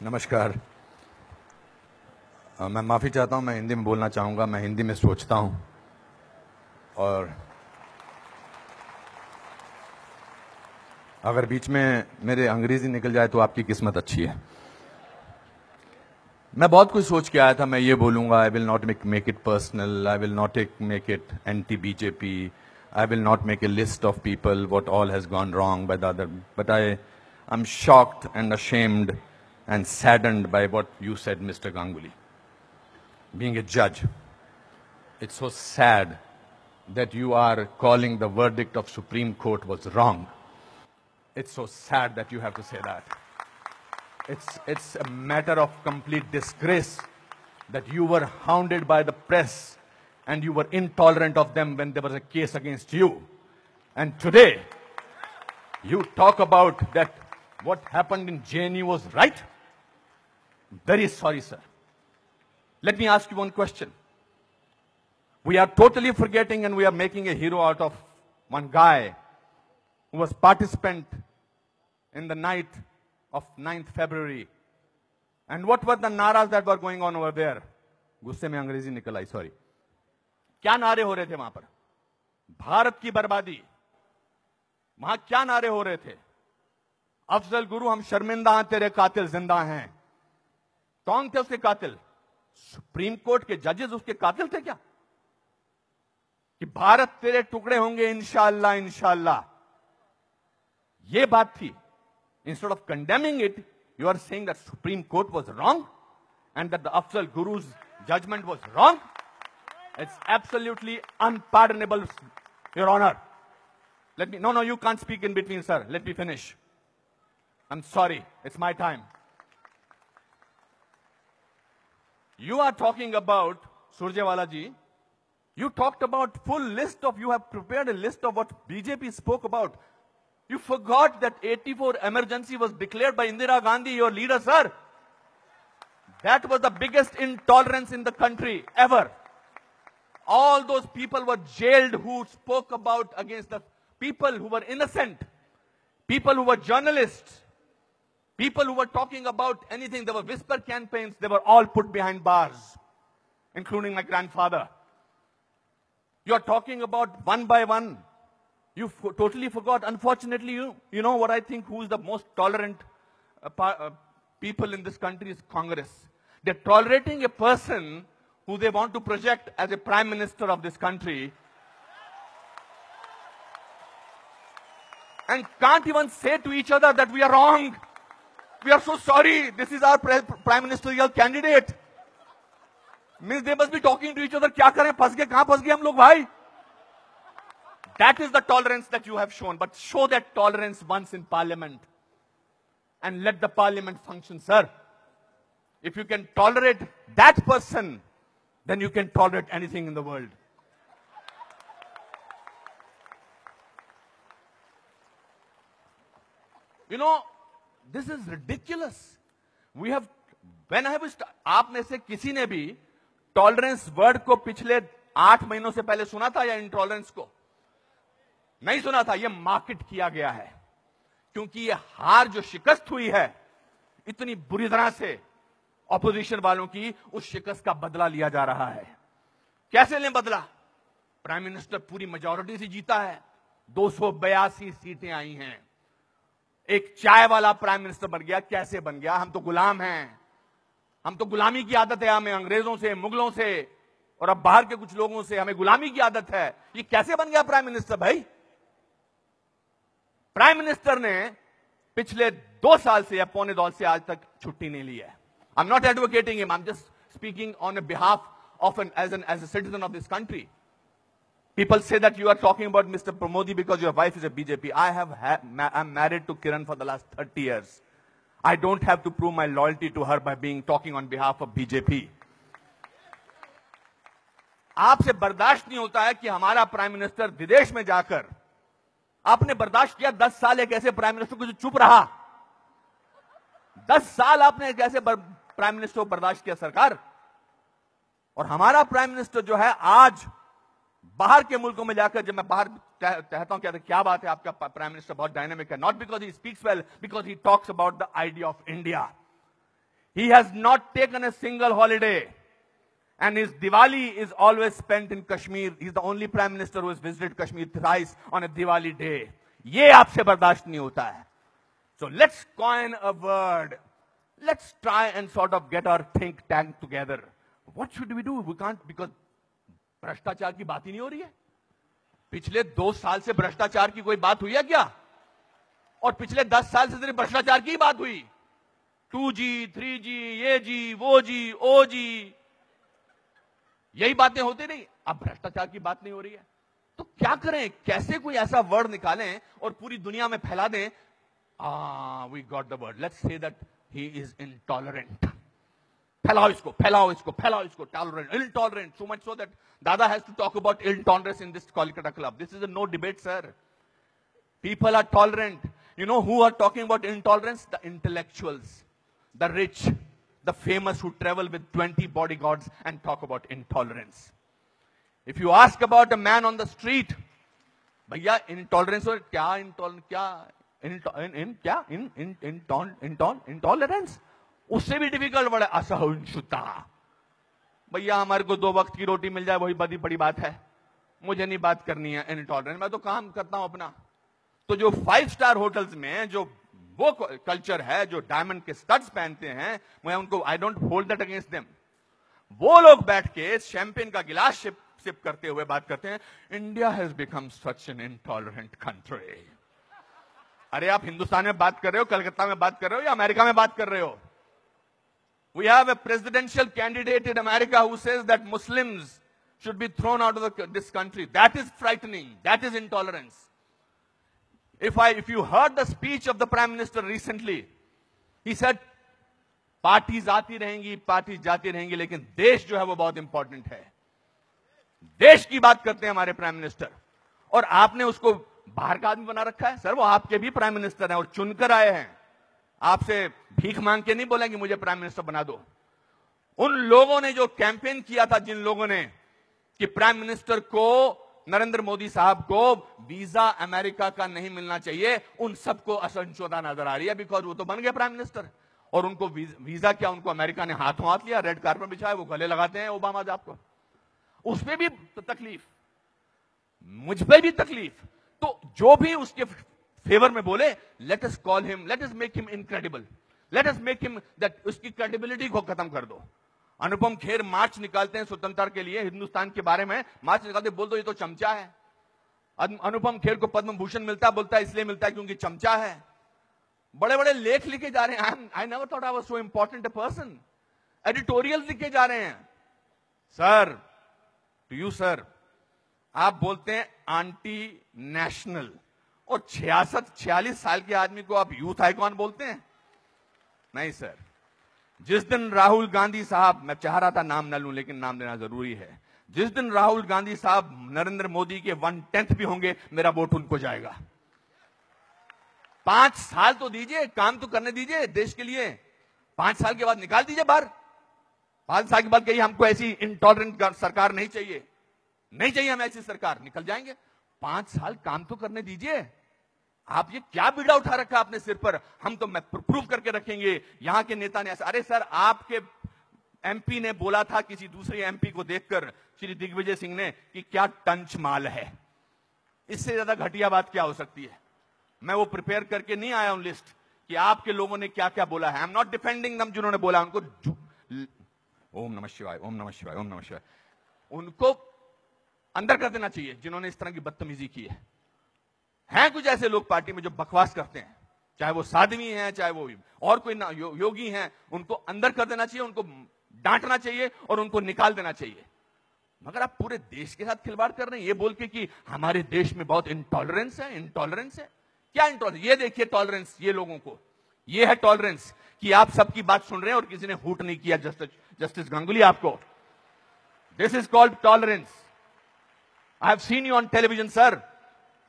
नमस्कार। मैं माफ़ी चाहता हूं, मैं हिंदी में बोलना चाहूँगा। मैं हिंदी में सोचता हूं और अगर बीच में मेरे अंग्रेजी निकल जाए तो आपकी किस्मत अच्छी है। मैं बहुत कुछ सोच के आया था। मैं ये बोलूँगा, I will not make it personal, I will not make it anti BJP, I will not make a list of people what all has gone wrong by the other, but I am shocked and ashamed and saddened by what you said, Mr. Ganguly. Being a judge, it's so sad that you are calling the verdict of Supreme Court was wrong. It's so sad that you have to say that. It's a matter of complete disgrace that you were hounded by the press and you were intolerant of them when there was a case against you. And today, you talk about that what happened in JNU was right. Very sorry, sir. Let me ask you one question. We are totally forgetting and we are making a hero out of one guy who was participant in the night of 9th February. And what were the naras that were going on over there? गुस्से में अंग्रेजी निकल आई, sorry. क्या नारे हो रहे थे वहां पर? भारत की बर्बादी। वहां क्या नारे हो रहे थे? अफजल गुरु, हम शर्मिंदा हैं, तेरे कातिल जिंदा हैं। कौन थे उसके कातिल? सुप्रीम कोर्ट के जजेस उसके कातिल थे क्या? कि भारत तेरे टुकड़े होंगे इंशाअल्लाह इंशाअल्लाह, ये बात थी। Instead of condemning it, you are saying that Supreme Court was wrong and that the Afzal Guru's judgment was wrong. It's absolutely unpardonable, Your Honor. No, you can't speak in between, sir. Let me finish. I'm sorry. It's my time. You are talking about, Surjewala ji, you talked about full list of, you have prepared a list of what BJP spoke about. You forgot that 84 emergency was declared by Indira Gandhi, your leader, sir. That was the biggest intolerance in the country ever. All those people were jailed who spoke about against the people who were innocent, people who were journalists, people who were talking about anything. There were whisper campaigns. They were all put behind bars, including my grandfather. You are talking about one by one. You totally forgot. Unfortunately, you know what I think, who is the most tolerant people in this country is Congress. They're tolerating a person who they want to project as a prime minister of this country and can't even say to each other that we are wrong. We are so sorry. This is our prime ministerial candidate. Means they must be talking to each other. क्या करें? फंस गए, कहां फंस गए हम लोग भाई? That is the tolerance that you have shown. But show that tolerance once in parliament and let the parliament function, sir. If you can tolerate that person, then you can tolerate anything in the world. You know, this is ridiculous. We have, when I have, आप में से किसी ने भी tolerance word को पिछले 8 महीनों से पहले सुना था या इंटॉलरेंस को? नहीं सुना था। यह मार्केट किया गया है क्योंकि यह हार जो शिकस्त हुई है इतनी बुरी तरह से ऑपोजिशन वालों की, उस शिकस्त का बदला लिया जा रहा है। कैसे लें बदला? प्राइम मिनिस्टर पूरी मेजॉरिटी से जीता है, 282 सीटें आई हैं। एक चाय वाला प्राइम मिनिस्टर बन गया। कैसे बन गया? हम तो गुलाम हैं, हम तो गुलामी की आदत है हमें, अंग्रेजों से, मुगलों से और अब बाहर के कुछ लोगों से हमें गुलामी की आदत है। ये कैसे बन गया प्राइम मिनिस्टर भाई? प्राइम मिनिस्टर ने पिछले 2 साल से या पौने 2 से आज तक छुट्टी नहीं ली है। I'm not advocating him. I'm just speaking on behalf of as a citizen of this country. People say that you are talking about Mr. Modi because your wife is a BJP. I'm married to Kiran for the last 30 years. I don't have to prove my loyalty to her by talking on behalf of BJP. आपसे बर्दाश्त नहीं होता है कि हमारा prime minister विदेश में जाकर, आपने बर्दाश्त किया 10 साल एक ऐसे प्राइम मिनिस्टर को जो चुप रहा। 10 साल आपने एक ऐसे प्राइम मिनिस्टर को बर्दाश्त किया सरकार, और हमारा प्राइम मिनिस्टर जो है आज बाहर के मुल्कों में जाकर, जब मैं बाहर कहता हूं क्या बात है, आपका प्राइम मिनिस्टर बहुत डायनेमिक है, not because he speaks well, because he talks about the idea of India. He has not taken a single holiday. And his Diwali is always spent in Kashmir. He's the only Prime Minister who has visited Kashmir thrice on a Diwali day. ये आपसे बर्दाश्त नहीं होता है. So let's coin a word. Let's try and sort of get our think tank together. What should we do? We can't, because भ्रष्टाचार की बात ही नहीं हो रही है. पिछले 2 साल से भ्रष्टाचार की कोई बात हुई है क्या? और पिछले 10 साल से सिर्फ भ्रष्टाचार की बात हुई. 2G, 3G, ये जी, वो जी, ओ जी, यही बातें होती नहीं. अब भ्रष्टाचार की बात नहीं हो रही है. तो क्या करें? कैसे कोई ऐसा वर्ड निकालें और पूरी दुनिया में फैला दें? We got the word. Let's say that he is intolerant. फैलाओ इसको, फैलाओ इसको, फैलाओ इसको. Tolerant, intolerant. So much so that Dada has to talk about intolerance in this Kolkata club. This is a no debate, sir. People are tolerant. You know who are talking about intolerance? The intellectuals, the rich, the famous who travel with 20 bodyguards and talk about intolerance. If you ask about a man on the street, भैया intolerance और क्या intolerance उससे भी difficult word है असहिष्णुता. भैया हमारे को 2 वक्त की रोटी मिल जाए वही बड़ी बात है. मुझे नहीं बात करनी है इंटॉलरेंस. मैं तो काम करता हूं अपना. तो जो 5 स्टार होटल्स में जो वो कल्चर है, जो डायमंड के स्टड्स पहनते हैं, मैं उनको I don't hold that against them. वो लोग बैठ के शैंपेन का गिलास सिप करते हुए बात करते हैं, India has become such an intolerant country. अरे आप हिंदुस्तान में बात कर रहे हो, कलकत्ता में बात कर रहे हो या अमेरिका में बात कर रहे हो? We have a presidential candidate in America who says that Muslims should be thrown out of this country. That is frightening. That is intolerance. If you heard the speech of the Prime Minister recently, he said, parties आती रहेंगी, parties जाती रहेंगी, लेकिन देश जो है वो बहुत इंपॉर्टेंट है. देश की बात करते हैं हमारे प्राइम मिनिस्टर, और आपने उसको बाहर का आदमी बना रखा है. सर वो आपके भी प्राइम मिनिस्टर हैं और चुनकर आए हैं. आपसे भीख मांग के नहीं बोलेंगे मुझे प्राइम मिनिस्टर बना दो. उन लोगों ने जो कैंपेन किया था, जिन लोगों ने कि प्राइम मिनिस्टर को, नरेंद्र मोदी साहब को वीजा अमेरिका का नहीं मिलना चाहिए, उन सबको असहिष्णुता नजर आ रही है. बिकॉज वो तो बन गए प्राइम मिनिस्टर और उनको वीजा क्या, उनको अमेरिका ने हाथों हाथ लिया, रेड कार्पेट बिछाया, वो गले लगाते हैं ओबामा साहब को. उस पर भी तकलीफ, मुझ पर भी तकलीफ. तो जो भी उसके फेवर में बोले, let us call him, let us make him incredible, let us make him that, उसकी क्रेडिबिलिटी को खत्म कर दो. अनुपम खेर मार्च निकालते हैं स्वतंत्रता के लिए, हिंदुस्तान के बारे में मार्च निकालते, बोल दो ये तो चमचा है. अनुपम खेर को पद्म भूषण मिलता, बोलता है इसलिए मिलता है क्योंकि चमचा है. बड़े बड़े लेख लिखे जा रहे हैं. I never thought I was so important a person. Editorial लिखे जा रहे हैं. सर, टू यू सर, आप बोलते हैं आंटी नेशनल, और 46 साल के आदमी को आप यूथ आइकॉन बोलते हैं? नहीं सर. जिस दिन राहुल गांधी साहब, मैं चाह रहा था नाम न लूं लेकिन नाम लेना जरूरी है, जिस दिन राहुल गांधी साहब नरेंद्र मोदी के 1/10 भी होंगे, मेरा वोट उनको जाएगा. 5 साल तो दीजिए, काम तो करने दीजिए देश के लिए. 5 साल के बाद निकाल दीजिए बाहर. 5 साल के बाद कहिए हमको ऐसी इंटॉलरेंट सरकार नहीं चाहिए, नहीं चाहिए हमें ऐसी सरकार, निकल जाएंगे. 5 साल काम तो करने दीजिए. आप ये क्या बीड़ा उठा रखा अपने सिर पर, हम तो मैं प्रूव करके रखेंगे, यहां के नेता ने ऐसा. अरे सर, आपके एमपी ने बोला था किसी दूसरे एमपी को देखकर, श्री दिग्विजय सिंह ने, कि क्या टंच माल है. इससे ज्यादा घटिया बात क्या हो सकती है. मैं वो प्रिपेयर करके नहीं आया हूं लिस्ट कि आपके लोगों ने क्या क्या बोला है. आई एम नॉट डिफेंडिंग दम, जिन्होंने बोला उनको ओम नमः शिवाय, ओम नमः शिवाय, ओम नमः शिवाय, उनको अंदर कर देना चाहिए जिन्होंने इस तरह की बदतमीजी की है. हैं कुछ ऐसे लोग पार्टी में जो बकवास करते हैं, चाहे वो साध्वी हैं, चाहे वो और कोई ना योगी हैं, उनको अंदर कर देना चाहिए, उनको डांटना चाहिए और उनको निकाल देना चाहिए. मगर आप पूरे देश के साथ खिलवाड़ कर रहे हैं ये बोल के कि हमारे देश में बहुत इंटॉलरेंस है. इंटॉलरेंस है क्या? इंटॉलरेंस ये देखिए, टॉलरेंस ये लोगों को, ये है टॉलरेंस कि आप सबकी बात सुन रहे हैं और किसी ने हूट नहीं किया. जस्टिस गांगुली आपको, this is called tolerance. I have seen you on television, sir,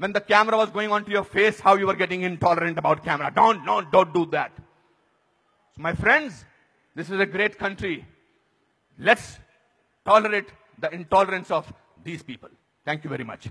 when the camera was going onto your face, how you were getting intolerant about camera. Don't do that. So my friends, this is a great country. Let's tolerate the intolerance of these people. Thank you very much.